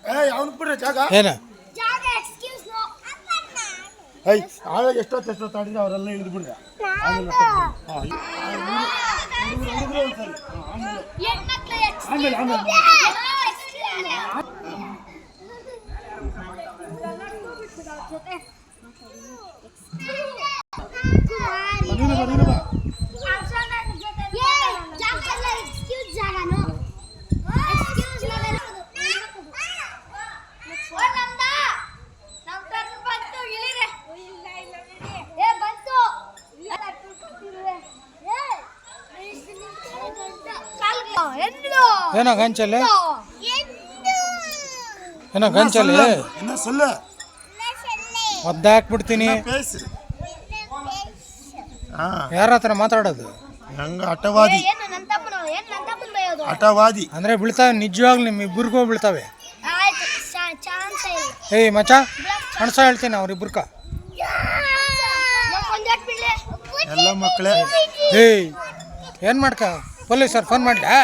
ಅವನು ಬಿಡ್ರಿ ಜಾಗ ಏನ ಆವಾಗ ಎಷ್ಟೊತ್ತು ಆಡಿದ್ರೆ ಅವರೆಲ್ಲ ಇಳಿದು ಬಿಡ್ರಿ ಆಮೇಲೆ ಏನೋ ಗಂಚಲೆ ಏನೋ ಗಂಚಲೆ ಒದ್ದಾಕ್ಬಿಡ್ತೀನಿ. ಯಾರ ಹತ್ರ ಮಾತಾಡೋದು? ಹಠವಾದಿ ಅಂದ್ರೆ ಬೀಳ್ತಾವೆ ನಿಜವಾಗ್ಲು ನಿಮ್ಮಿಬ್ಬರಿಗೂ ಬೀಳ್ತಾವೆ. ಏಯ್ ಮಚ ಕಣಸ ಹೇಳ್ತೀನಿ ಅವ್ರಿಬ್ರಕ. ಎಲ್ಲ ಮಕ್ಕಳೇ ಏಯ್ ಏನು ಮಾಡ್ಕ ಪೊಲೀಸರು ಫೋನ್ ಮಾಡ್ಲಾ?